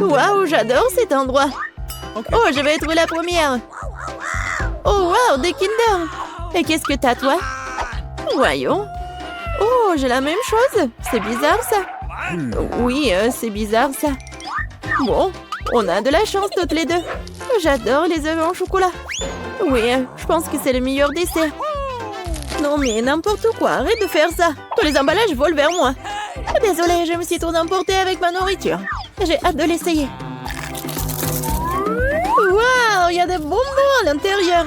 Waouh, j'adore cet endroit. Oh, je vais être la première. Oh, waouh, des Kinder. Et qu'est-ce que t'as, toi? Voyons. Oh, j'ai la même chose. C'est bizarre, ça. Oui, c'est bizarre, ça. Bon, on a de la chance toutes les deux. J'adore les œufs en chocolat. Oui, je pense que c'est le meilleur dessert. Non, mais n'importe quoi, arrête de faire ça. Tous les emballages volent vers moi. Désolée, je me suis trop emportée avec ma nourriture. J'ai hâte de l'essayer. Waouh, il y a des bonbons à l'intérieur.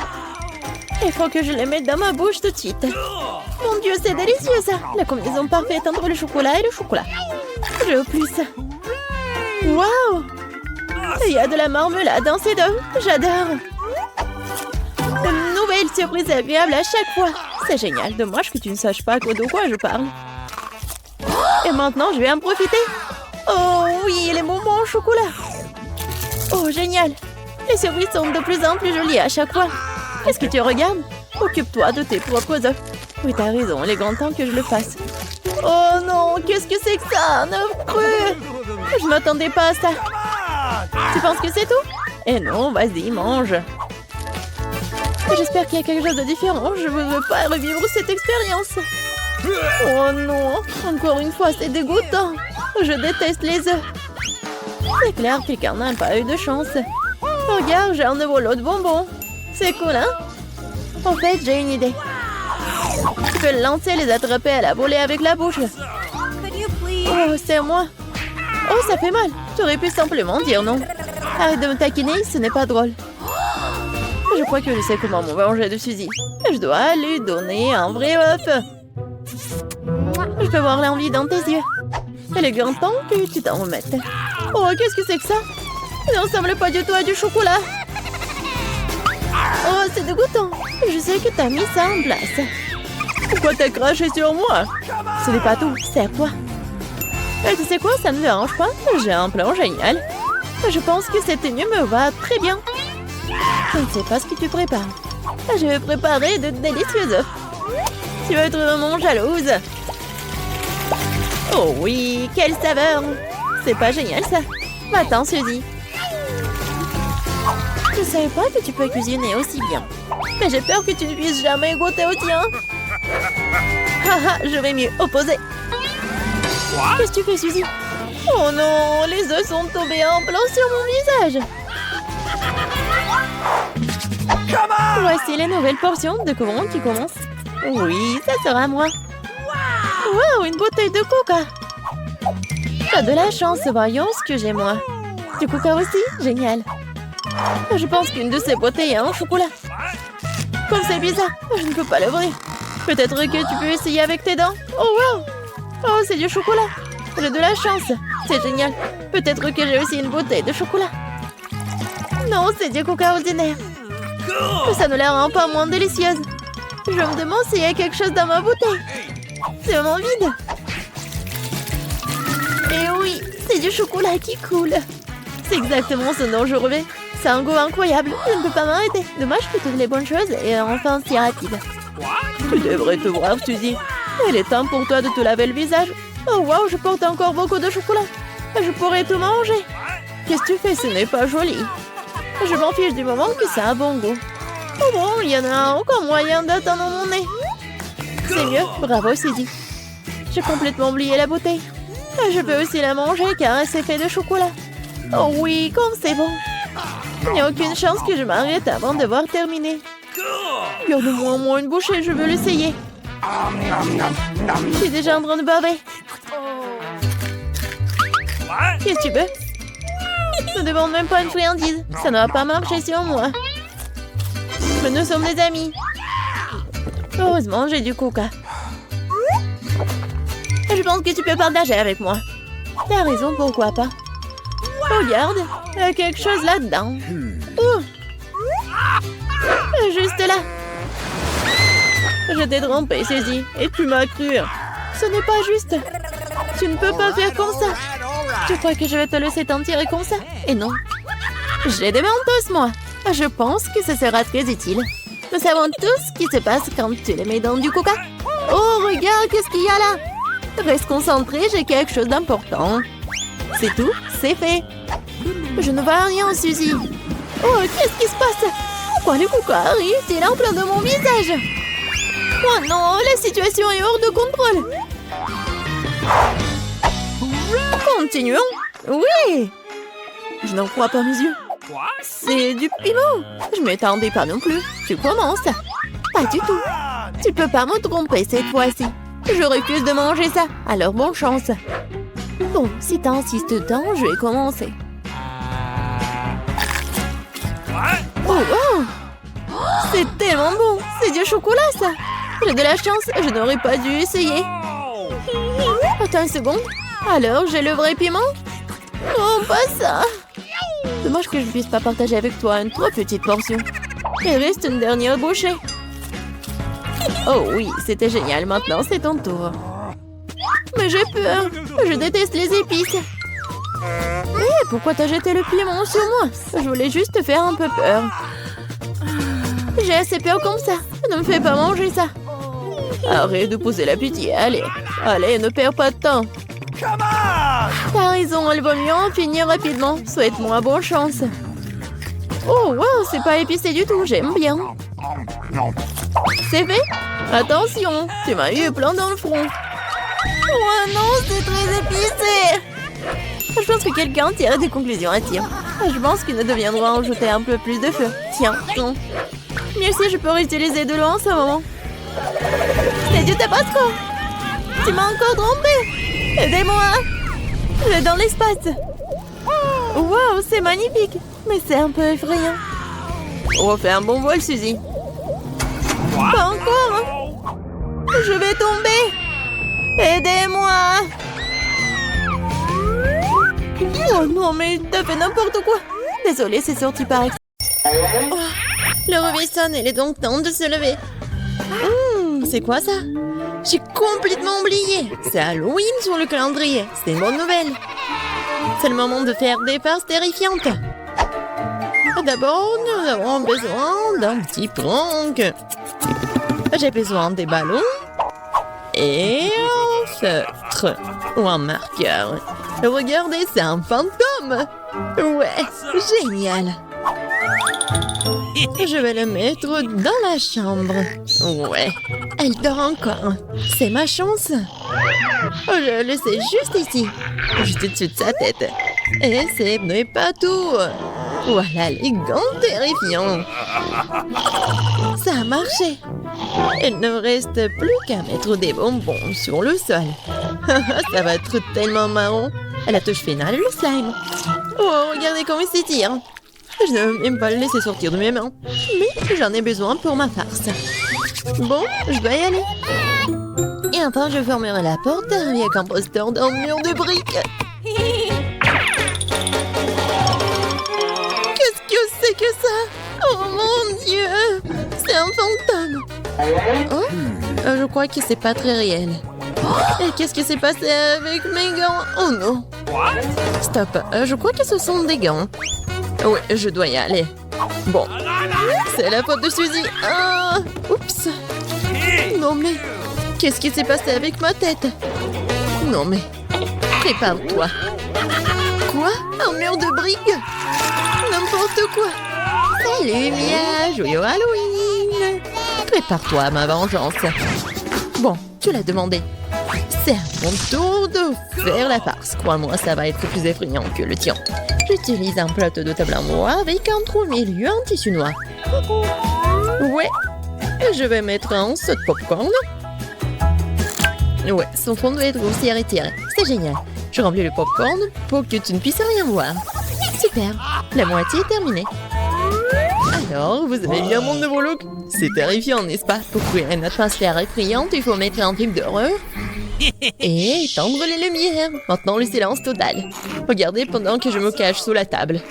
Il faut que je les mette dans ma bouche tout de suite. Mon Dieu, c'est délicieux ça. La combinaison parfaite entre le chocolat et le chocolat. Je veux plus. Waouh. Il y a de la marmelade dans ces deux. J'adore. Une nouvelle surprise agréable à chaque fois. C'est génial. Dommage que tu ne saches pas de quoi je parle. Et maintenant, je vais en profiter. Oh oui, les bonbons au chocolat. Oh, génial. Les surprises sont de plus en plus jolies à chaque fois. Est-ce que tu regardes? Occupe-toi de tes propres œufs. Oui, t'as raison, il est grand temps que je le fasse. Oh non, qu'est-ce que c'est que ça? Un œuf cru. Je m'attendais pas à ça. Tu penses que c'est tout? Eh non, vas-y, mange. J'espère qu'il y a quelque chose de différent. Je ne veux pas revivre cette expérience. Oh non, encore une fois, c'est dégoûtant. Je déteste les œufs. C'est clair que quelqu'un n'a pas eu de chance. Regarde, j'ai un nouveau lot de bonbons. C'est cool, hein? En fait, j'ai une idée. Tu peux le lancer et les attraper à la volée avec la bouche. Oh, c'est moi. Oh, ça fait mal. Tu aurais pu simplement dire non. Arrête de me taquiner, ce n'est pas drôle. Je crois que je sais comment me venger de Suzy. Je dois lui donner un vrai œuf. Je peux voir l'envie dans tes yeux. Il est grand temps que tu t'en remettes. Oh, qu'est-ce que c'est que ça? Il ne ressemble pas du tout à du chocolat. Oh, c'est dégoûtant. Je sais que t'as mis ça en place. Pourquoi t'as craché sur moi? Ce n'est pas tout, c'est à quoi? Tu sais quoi, ça ne me dérange pas. J'ai un plan génial. Je pense que cette tenue me va très bien. Je ne sais pas ce que tu prépares. Je vais préparer de délicieux œufs. Tu vas être vraiment jalouse. Oh oui, quelle saveur! C'est pas génial ça. Va-t'en, Suzy. Je savais pas que tu peux cuisiner aussi bien. Mais j'ai peur que tu ne puisses jamais goûter au tien. Haha, je vais mieux opposer. Qu'est-ce que tu fais, Suzy? Oh non, les œufs sont tombés en plein sur mon visage. Voici les nouvelles portions de comment tu commences. Oui, ça sera moi. Wow, une bouteille de coca. T'as de la chance, voyons ce que j'ai moi. Du coca aussi? Génial. Je pense qu'une de ces bouteilles a un chocolat. Comme c'est bizarre, je ne peux pas l'ouvrir. Peut-être que tu peux essayer avec tes dents. Oh wow. Oh, c'est du chocolat. J'ai de la chance. C'est génial. Peut-être que j'ai aussi une bouteille de chocolat. Non, c'est du coca ordinaire. Ça ne la rend pas moins délicieuse. Je me demande s'il y a quelque chose dans ma bouteille. C'est vraiment vide. Et oui, c'est du chocolat qui coule. C'est exactement ce dont je rêvais. C'est un goût incroyable. Je ne peux pas m'arrêter. Dommage que toutes les bonnes choses et enfin si rapide. Tu devrais te voir, Suzy. Il est temps pour toi de te laver le visage. Oh wow, je porte encore beaucoup de chocolat. Je pourrais tout manger. Qu'est-ce que tu fais? Ce n'est pas joli. Je m'en fiche du moment que ça a bon goût. Oh bon, il y en a encore moyen d'attendre mon nez. C'est mieux, bravo Suzy. J'ai complètement oublié la bouteille. Je peux aussi la manger car c'est fait de chocolat. Oh oui, comme c'est bon. Il n'y a aucune chance que je m'arrête avant de voir terminer. Garde-moi au moins une bouchée, je veux l'essayer. Je suis déjà en train de baver. Qu'est-ce que tu veux? Ne demande même pas une friandise. Ça ne va pas marcher sur moi. Mais nous sommes des amis. Heureusement, j'ai du coca. Je pense que tu peux partager avec moi. T'as raison, pourquoi pas. Regarde, il y a quelque chose là-dedans. Ouh. Juste là. Je t'ai trompé, Suzy, et tu m'as cru. Ce n'est pas juste. Tu ne peux pas faire comme ça. Tu crois que je vais te laisser t'en tirer comme ça? Et non. J'ai des mentos, moi. Je pense que ce sera très utile. Nous savons tous ce qui se passe quand tu les mets dans du coca. Oh, regarde, qu'est-ce qu'il y a là? Reste concentré, j'ai quelque chose d'important. C'est tout, c'est fait. Je ne vois rien, Suzy. Oh, qu'est-ce qui se passe? Pourquoi le coca arrive-t-il en plein de mon visage? Oh non, la situation est hors de contrôle. Continuons. Oui. Je n'en crois pas mes yeux. C'est du piment. Je m'attendais pas non plus. Tu commences. Pas du tout. Tu peux pas me tromper cette fois-ci. Je refuse de manger ça. Alors bonne chance. Bon, si t'insistes tant, je vais commencer. Oh, wow. C'est tellement bon. C'est du chocolat, ça. J'ai de la chance. Je n'aurais pas dû essayer. Attends une seconde. Alors, j'ai le vrai piment? Non, pas ça. Dommage que je ne puisse pas partager avec toi une trop petite portion. Il reste une dernière bouchée. Oh oui, c'était génial. Maintenant, c'est ton tour. Mais j'ai peur. Je déteste les épices. Mais pourquoi t'as jeté le piment sur moi? Je voulais juste te faire un peu peur. J'ai assez peur comme ça. Ne me fais pas manger ça. Arrête de poser la pitié. Allez, allez, ne perds pas de temps. T'as raison, il vaut mieux en finir rapidement. Souhaite-moi bonne chance. Oh, wow, c'est pas épicé du tout. J'aime bien. C'est fait? Attention, tu m'as eu plein dans le front. Oh non, c'est très épicé. Je pense que quelqu'un tire des conclusions à tir. Je pense qu'il ne deviendra en jeter un peu plus de feu. Tiens, non. Merci, je peux réutiliser de l'eau en ce moment. C'est du tabasco. Tu m'as encore trompé. Aidez-moi. Je vais dans l'espace. Wow, c'est magnifique. Mais c'est un peu effrayant. Refais un bon vol, Suzy. Pas encore. Je vais tomber. Aidez-moi. Oh non, mais t'as fait n'importe quoi. Désolée, c'est sorti par accident. Oh, le réveil sonne, il est donc temps de se lever. C'est quoi ça? J'ai complètement oublié. C'est Halloween sur le calendrier. C'est une bonne nouvelle. C'est le moment de faire des farces terrifiantes. D'abord, nous avons besoin d'un petit prank. J'ai besoin des ballons et un feutre ou un marqueur. Regardez, c'est un fantôme. Ouais, génial. Je vais le mettre dans la chambre. Ouais, elle dort encore. C'est ma chance. Je le sais juste ici. Juste au-dessus de sa tête. Et ce n'est pas tout. Voilà les gants terrifiants. Ça a marché. Il ne reste plus qu'à mettre des bonbons sur le sol. Ça va être tellement marrant. À la touche finale, le slime. Oh, regardez comment il s'étire. Je ne veux même pas le laisser sortir de mes mains. Mais j'en ai besoin pour ma farce. Bon, je dois y aller. Et enfin, je fermerai la porte avec un poster d'un mur de briques. Qu'est-ce que c'est que ça? Oh mon Dieu! C'est un fantôme. Oh, je crois que c'est pas très réel. Et qu'est-ce qui s'est passé avec mes gants? Oh non! Stop, je crois que ce sont des gants. Oui, je dois y aller. Bon, c'est la faute de Suzy. Ah, oups. Non mais, qu'est-ce qui s'est passé avec ma tête? Non mais, prépare-toi. Quoi? Un mur de briques? N'importe quoi. Salut Mia, joyeux Halloween. Prépare-toi à ma vengeance. Bon, tu l'as demandé. C'est à mon tour de faire la farce. Crois-moi, ça va être plus effrayant que le tien. J'utilise un plateau de table en bois avec un trou au milieu en tissu noir. Ouais, et je vais mettre un saut de popcorn. Ouais, son fond doit être aussi étiré. C'est génial. Je remplis le popcorn pour que tu ne puisses rien voir. Super, la moitié est terminée. Alors, vous avez bien mon nouveau look? C'est terrifiant, n'est-ce pas? Pour créer une atmosphère effrayante, il faut mettre un film d'horreur et étendre les lumières. Maintenant, le silence total. Regardez pendant que je me cache sous la table.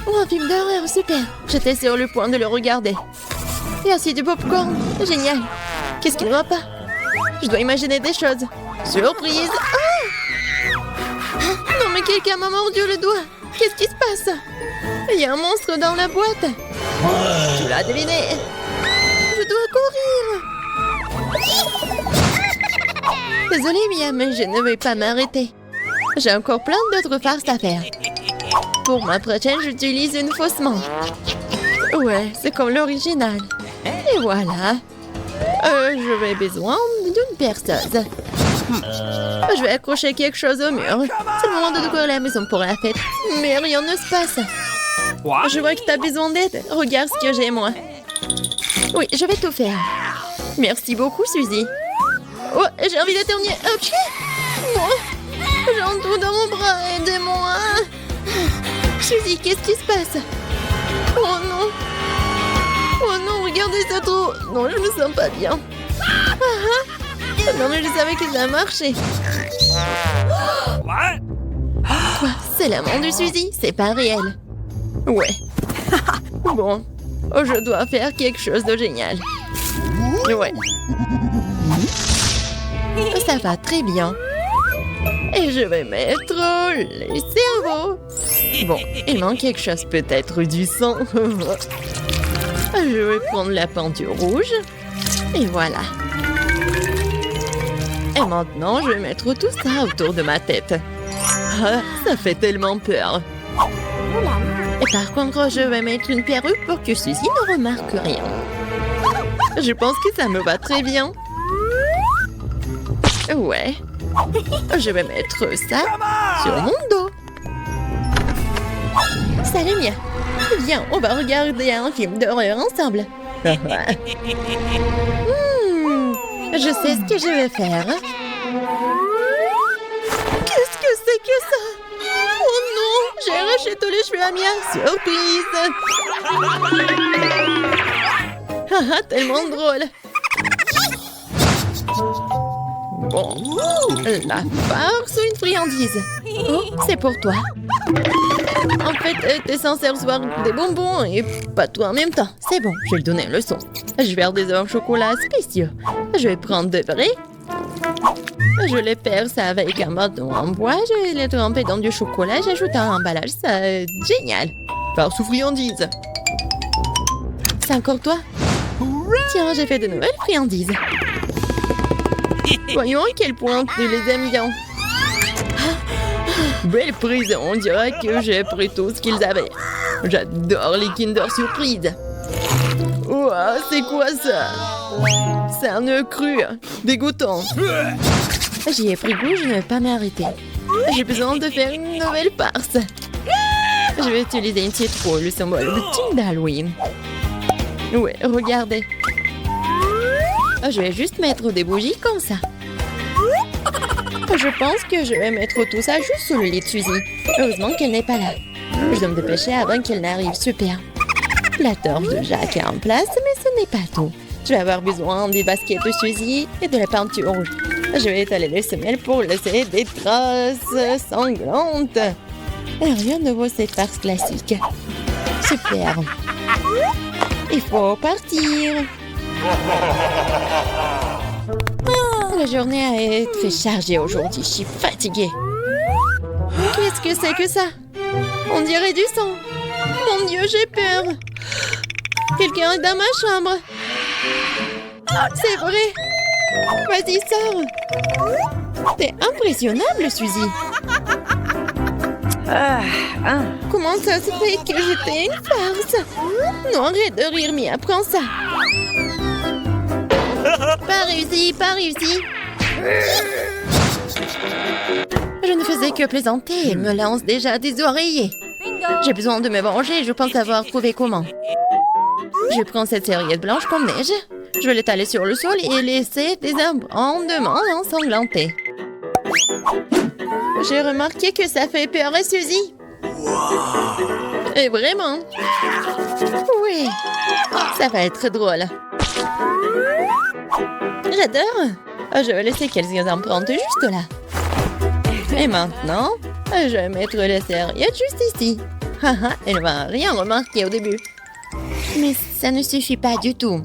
Oh, un film d'horreur, super. J'étais sur le point de le regarder. Et aussi du popcorn. Génial. Qu'est-ce qui ne va pas? Je dois imaginer des choses. Surprise. Ah! Non, mais quelqu'un m'a mordu le doigt. Qu'est-ce qui se passe? Il y a un monstre dans la boîte. Tu l'as deviné. Je dois courir. Désolée, Mia, mais je ne vais pas m'arrêter. J'ai encore plein d'autres farces à faire. Pour ma prochaine, j'utilise une fausse main. Ouais, c'est comme l'original. Et voilà. Je vais besoin d'une perceuse. Je vais accrocher quelque chose au mur. C'est le moment de décorer la maison pour la fête. Mais rien ne se passe. Je vois que tu as besoin d'aide. Regarde ce que j'ai, moi. Oui, je vais tout faire. Merci beaucoup, Suzy. Oh, j'ai envie d'éternuer. J'ai un trou dans mon bras. Aidez-moi. Suzy, qu'est-ce qui se passe? Oh non. Oh non, regardez ce trou. Non, je me sens pas bien. Non, mais je savais que ça marchait. Quoi? C'est la main de Suzy? C'est pas réel. Ouais. Bon. Oh, je dois faire quelque chose de génial. Ouais. Ça va très bien. Et je vais mettre les cerveaux. Bon, il manque quelque chose, peut-être du sang. Je vais prendre la peinture rouge. Et voilà. Et maintenant, je vais mettre tout ça autour de ma tête. Ah, ça fait tellement peur. Et par contre, je vais mettre une perruque pour que Suzy ne remarque rien. Je pense que ça me va très bien. Ouais. Je vais mettre ça sur mon dos. Salut, Mia. Viens, on va regarder un film d'horreur ensemble. Je sais ce que je vais faire. Qu'est-ce que c'est que ça? Oh non, j'ai arraché tous les cheveux à Mia. Surprise! Tellement drôle. Bon, la farce ou une friandise? Oh, c'est pour toi. En fait, t'es censé recevoir des bonbons et pas tout en même temps. C'est bon, je vais lui donner une leçon. Je vais faire des œufs au chocolat spéciaux. Je vais prendre de vrais. Je les perce avec un bâton en bois. Je vais les tremper dans du chocolat. J'ajoute un emballage. C'est génial. Farce ou friandise? C'est encore toi? Tiens, j'ai fait de nouvelles friandises. Voyons à quel point tu les aimes bien. Belle prise, on dirait que j'ai pris tout ce qu'ils avaient. J'adore les Kinder Surprise. Ouah, c'est quoi ça? C'est un œuf cru, dégoûtant. J'y ai pris goût, je ne vais pas m'arrêter. J'ai besoin de faire une nouvelle farce. Je vais utiliser une citrouille, le symbole ultime d'Halloween. Ouais, regardez. Je vais juste mettre des bougies comme ça. Je pense que je vais mettre tout ça juste sous le lit de Suzy. Heureusement qu'elle n'est pas là. Je dois me dépêcher avant qu'elle n'arrive. Super. La torche de Jacques est en place, mais ce n'est pas tout. Je vais avoir besoin des baskets de Suzy et de la peinture rouge. Je vais étaler les semelles pour laisser des traces sanglantes. Et rien ne vaut cette farce classique. Super. Il faut partir. La journée a été très chargée aujourd'hui. Je suis fatiguée. Qu'est-ce que c'est que ça? On dirait du sang. Mon Dieu, j'ai peur. Quelqu'un est dans ma chambre. C'est vrai. Vas-y, sors. T'es impressionnable, Suzy. Comment ça se fait que j'étais une farce? Non, arrête de rire, Mia. Prends ça. Pas réussi, pas réussi. Je ne faisais que plaisanter. Elle me lance déjà des oreillers. J'ai besoin de me venger. Je pense avoir trouvé comment. Je prends cette serviette blanche comme neige. Je vais l'étaler sur le sol et laisser des amendements ensanglantés. J'ai remarqué que ça fait peur à Suzy. Et vraiment. Oui, ça va être drôle. J'adore. Je vais laisser quelques empreintes juste là. Et maintenant, je vais mettre la serviette juste ici. Elle ne va rien remarquer au début. Mais ça ne suffit pas du tout.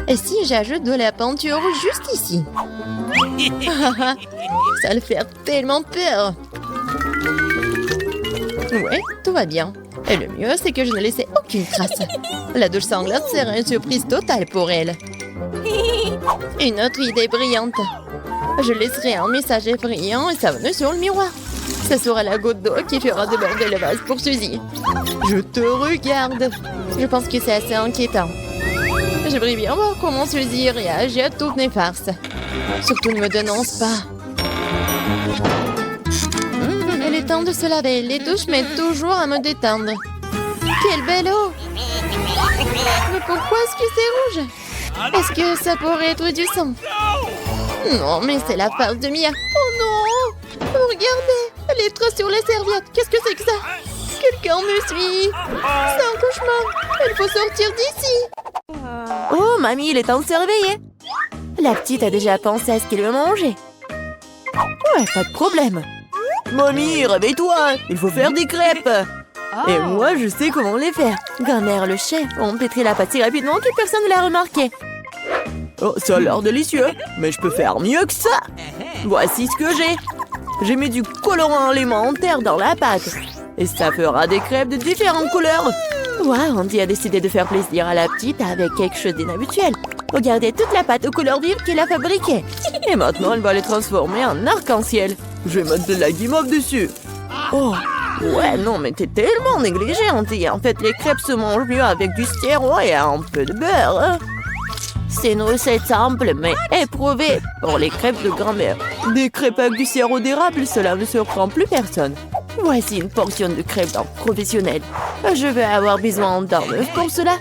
Et si j'ajoute de la peinture juste ici? Ça le fait tellement peur. Ouais, tout va bien. Et le mieux, c'est que je ne laissais aucune trace. La douche sanglante sera une surprise totale pour elle. Une autre idée brillante. Je laisserai un message effrayant et savonneux sur le miroir. Ça sera la goutte d'eau qui fera déborder le vase pour Suzy. Je te regarde. Je pense que c'est assez inquiétant. J'aimerais bien voir comment Suzy réagit à toutes mes farces. Surtout ne me dénonce pas. Il est temps de se laver. Les douches m'aident toujours à me détendre. Quelle belle eau! Mais pourquoi est-ce que c'est rouge? Est-ce que ça pourrait être du sang? Non, mais c'est la face de Mia. Oh non! Regardez! Les traces sur les serviettes. Qu'est-ce que c'est que ça? Quelqu'un me suit. C'est un cauchemar. Il faut sortir d'ici. Oh, mamie, il est temps de se réveiller. La petite a déjà pensé à ce qu'elle veut manger. Ouais, pas de problème. Mamie, réveille-toi. Il faut faire des crêpes. Et moi, je sais comment les faire. Grand-mère, le chef, ont pétri la pâte si rapidement que personne ne l'a remarqué. Oh, ça a l'air délicieux. Mais je peux faire mieux que ça. Voici ce que j'ai. J'ai mis du colorant alimentaire dans la pâte. Et ça fera des crêpes de différentes couleurs. Wow, Andy a décidé de faire plaisir à la petite avec quelque chose d'inhabituel. Regardez toute la pâte aux couleurs vives qu'elle a fabriquée. Et maintenant, elle va les transformer en arc-en-ciel. Je vais mettre de la guimauve dessus. Oh, ouais, non, mais t'es tellement négligée, Andy. En fait, les crêpes se mangent mieux avec du sirop et un peu de beurre. Hein. C'est une recette simple, mais éprouvée pour les crêpes de grand-mère. Des crêpes avec du sirop d'érable, cela ne surprend plus personne. Voici une portion de crêpes d'un professionnel. Je vais avoir besoin d'un œuf pour cela.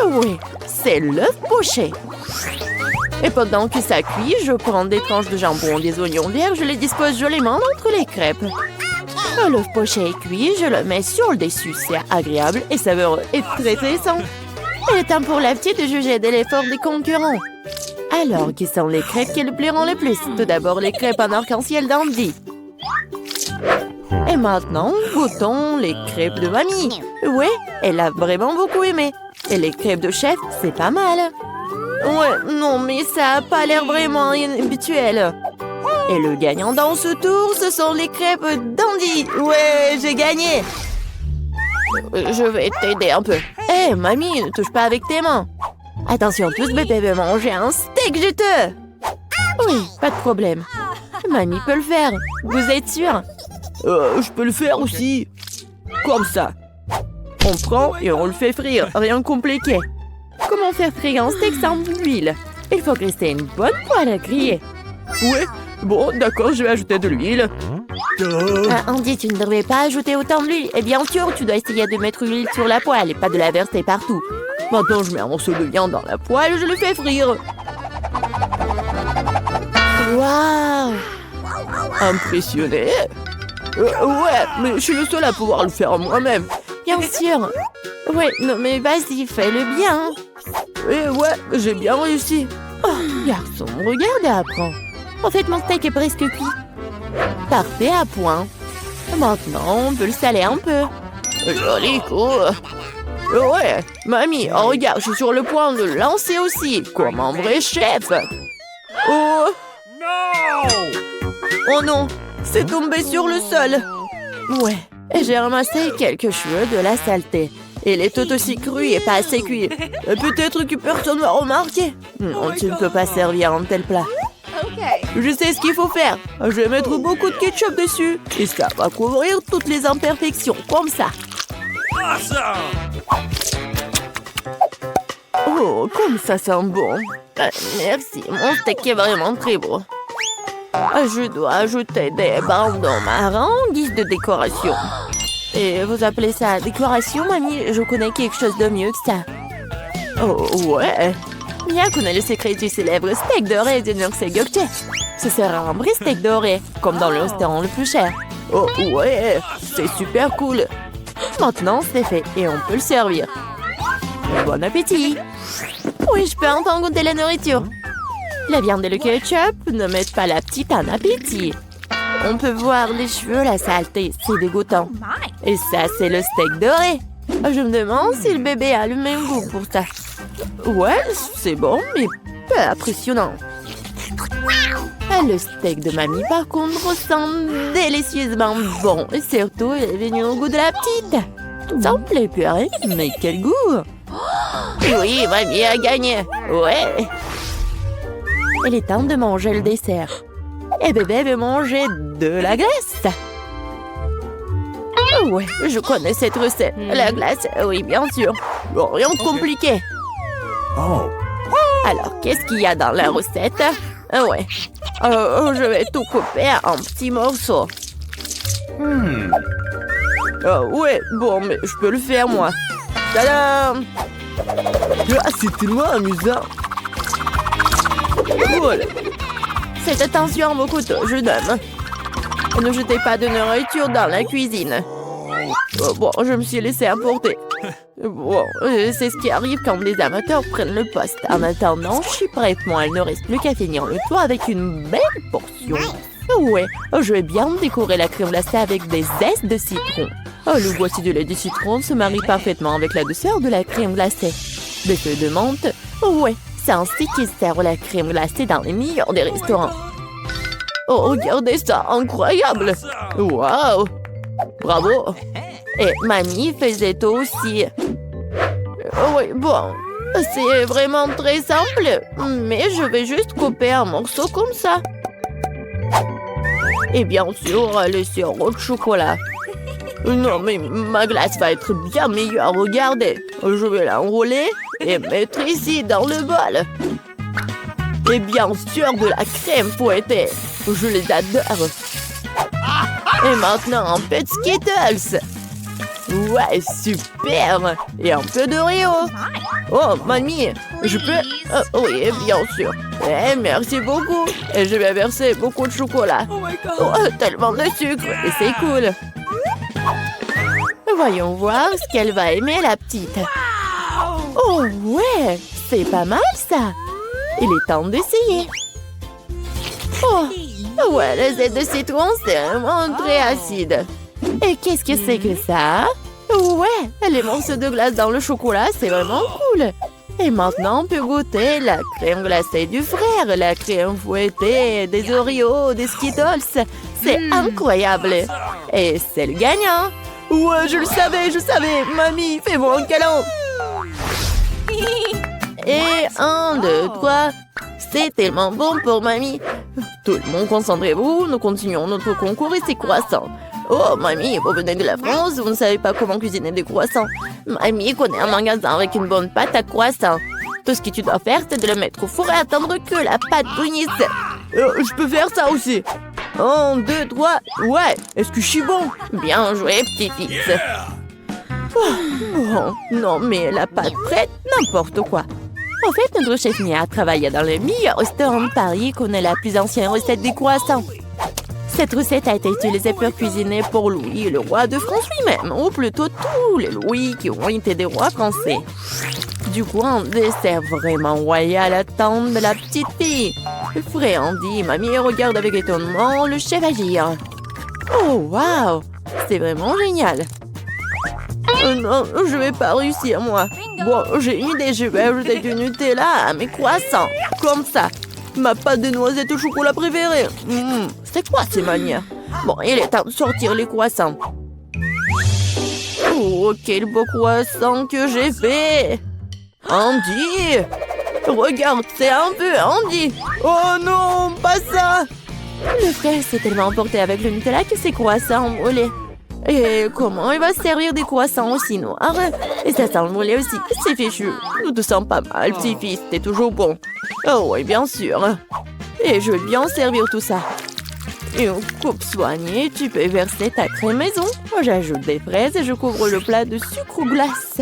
Oui, c'est l'œuf poché. Et pendant que ça cuit, je prends des tranches de jambon, des oignons verts, je les dispose joliment entre les crêpes. L'œuf poché est cuit, je le mets sur le dessus. C'est agréable et savoureux et très plaisant. Il est temps pour la petite de juger de l'effort des concurrents. Alors, qui sont les crêpes qui le plairont le plus? Tout d'abord, les crêpes en arc-en-ciel d'Andy. Et maintenant, goûtons les crêpes de mamie. Ouais, elle a vraiment beaucoup aimé. Et les crêpes de chef, c'est pas mal. Ouais, non, mais ça a pas l'air vraiment habituel. Et le gagnant dans ce tour, ce sont les crêpes d'Andy. Ouais, j'ai gagné. Je vais t'aider un peu. Hé, mamie, ne touche pas avec tes mains. Attention, tous bébé veut manger un steak juteux. Oui, pas de problème. Mamie peut le faire. Vous êtes sûr? Je peux le faire aussi. Comme ça. On prend et on le fait frire. Rien de compliqué. Comment faire frire un steak sans huile? Il faut graisser une bonne poêle à griller. Ouais, bon, d'accord, je vais ajouter de l'huile. Andy, tu ne devrais pas ajouter autant d'huile. Et bien sûr, tu dois essayer de mettre l'huile sur la poêle et pas de la verser partout. Maintenant, je mets un morceau de viande dans la poêle et je le fais frire. Waouh! Impressionné? Ouais, mais je suis le seul à pouvoir le faire moi-même. Bien sûr. Ouais, non mais vas-y, fais-le bien. Ouais, j'ai bien réussi. Oh, garçon, regarde et apprends. En fait, mon steak est presque cuit. Parfait à point. Maintenant, on peut le saler un peu. Joli coup. Ouais, mamie, oh, regarde, je suis sur le point de le lancer aussi, comme un vrai chef. Oh! Oh non, c'est tombé sur le sol. Ouais, j'ai ramassé quelques cheveux de la saleté. Il est tout aussi cru et pas assez cuit. Peut-être que personne va remarquer. Non, tu ne peux pas servir un tel plat. Je sais ce qu'il faut faire. Je vais mettre beaucoup de ketchup dessus. Et ça va couvrir toutes les imperfections, comme ça. Oh, comme ça sent bon. Merci, mon steak est vraiment très beau. Je dois ajouter des bandeaux marrons en guise de décoration. Et vous appelez ça décoration, mamie? Je connais quelque chose de mieux que ça. Oh, ouais. Mia connaît le secret du célèbre steak doré de Nurse Gökçe. Ce sera un vrai steak doré, comme dans le restaurant le plus cher. Oh, ouais, c'est super cool. Maintenant, c'est fait et on peut le servir. Bon appétit. Oui, je peux enfin goûter la nourriture. La viande et le ketchup ne mettent pas la petite en appétit. On peut voir les cheveux, la saleté, c'est dégoûtant. Et ça, c'est le steak doré. Je me demande si le bébé a le même goût pour ça. Ouais, c'est bon, mais peu impressionnant. Le steak de mamie, par contre, sent délicieusement bon. Et surtout, il est venu au goût de la petite. Ça me plaît plus, hein? Mais quel goût! Oui, mamie a gagné. Ouais. Il est temps de manger le dessert. Et bébé veut manger de la glace. Oh ouais, je connais cette recette. La glace, oui, bien sûr. Bon, rien de compliqué. Oh. Alors, qu'est-ce qu'il y a dans la recette? Ah ouais. Je vais tout couper en petits morceaux. Ah ouais, bon, mais je peux le faire, moi. Tadam! Ah, c'est tellement amusant. Voilà. Faites attention à vos couteaux, jeune homme. Ne jetez pas de nourriture dans la cuisine. Bon, je me suis laissé emporter. Bon, c'est ce qui arrive quand les amateurs prennent le poste. En attendant, je suis prête, moi. Il ne reste plus qu'à finir le toit avec une belle portion. Ouais, je vais bien décorer la crème glacée avec des zestes de citron. Le boîtier de lait de citron se marie parfaitement avec la douceur de la crème glacée. Des feuilles de menthe. Ouais, c'est ainsi qu'ils servent la crème glacée dans les meilleurs des restaurants. Oh, regardez ça, incroyable! Waouh! Bravo! Et mamie faisait aussi. Oui, bon, c'est vraiment très simple, mais je vais juste couper un morceau comme ça. Et bien sûr, le sirop de chocolat. Non, mais ma glace va être bien meilleure, regardez. Je vais l'enrouler et mettre ici dans le bol. Et bien sûr, de la crème fouettée. Je les adore. Et maintenant, un peu de Skittles. Ouais, super. Et un peu d'Oreo. Oh, mamie, je peux... oui, bien sûr. Merci beaucoup. Et je vais verser beaucoup de chocolat. Oh, tellement de sucre. Et c'est cool. Voyons voir ce qu'elle va aimer, la petite. Oh, ouais, c'est pas mal, ça. Il est temps d'essayer. Oh, ouais, le zeste de citron, c'est vraiment très acide. Et qu'est-ce que c'est que ça? Ouais, les morceaux de glace dans le chocolat, c'est vraiment cool. Et maintenant, on peut goûter la crème glacée du frère, la crème fouettée, des Oreos, des Skittles. C'est incroyable. Et c'est le gagnant. Ouais, je le savais. Mamie, fais-moi un câlin. Et 1, 2, 3. C'est tellement bon pour mamie. Tout le monde, concentrez-vous. Nous continuons notre concours et c'est croissant. Oh, mamie, vous venez de la France, vous ne savez pas comment cuisiner des croissants. Mamie connaît un magasin avec une bonne pâte à croissant. Tout ce que tu dois faire, c'est de le mettre au four et attendre que la pâte brunisse. Je peux faire ça aussi. 1, 2, 3. Ouais, est-ce que je suis bon? Bien joué, petit-fils. Bon, non, mais la pâte prête, n'importe quoi. En fait, notre chef Mia travaille dans le meilleur restaurant de Paris et connaît la plus ancienne recette des croissants. Cette recette a été utilisée pour cuisiner pour Louis, le roi de France lui-même, ou plutôt tous les Louis qui ont été des rois français. Du coup, un dessert vraiment royal attend de la petite fille. Fréandie, mamie regarde avec étonnement le chef agir. Oh, waouh! C'est vraiment génial. Non, je vais pas réussir, moi. Bon, j'ai une idée, je vais ajouter du Nutella à mes croissants. Comme ça. Ma pâte de noisettes au chocolat préférée. C'est quoi ces manières? Bon, il est temps de sortir les croissants. Oh, quel beau croissant que j'ai fait! Andy! Regarde, c'est un peu Andy! Oh non, pas ça! Le frère s'est tellement emporté avec le Nutella que ses croissants ont brûlé. Et comment il va se servir des croissants aussi noirs? Et ça sent le brûlé aussi, c'est fichu. Nous te sens pas mal, petit-fils, t'es toujours bon. Oh oui, bien sûr. Et je vais bien servir tout ça. Une coupe soignée, tu peux verser ta crème maison. J'ajoute des fraises et je couvre le plat de sucre ou glace.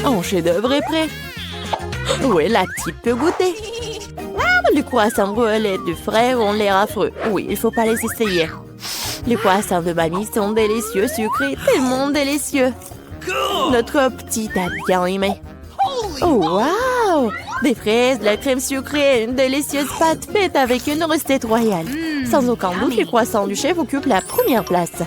Un chef-d'œuvre est prêt. Oui, la petite peut goûter. Les croissants brûlés du frère ont l'air affreux. Oui, il faut pas les essayer. Les croissants de mamie sont délicieux, sucrés, tellement délicieux. Notre petite a bien aimé. Oh, waouh! Des fraises, de la crème sucrée, une délicieuse pâte faite avec une recette royale. Sans aucun doute, les croissants du chef occupent la première place.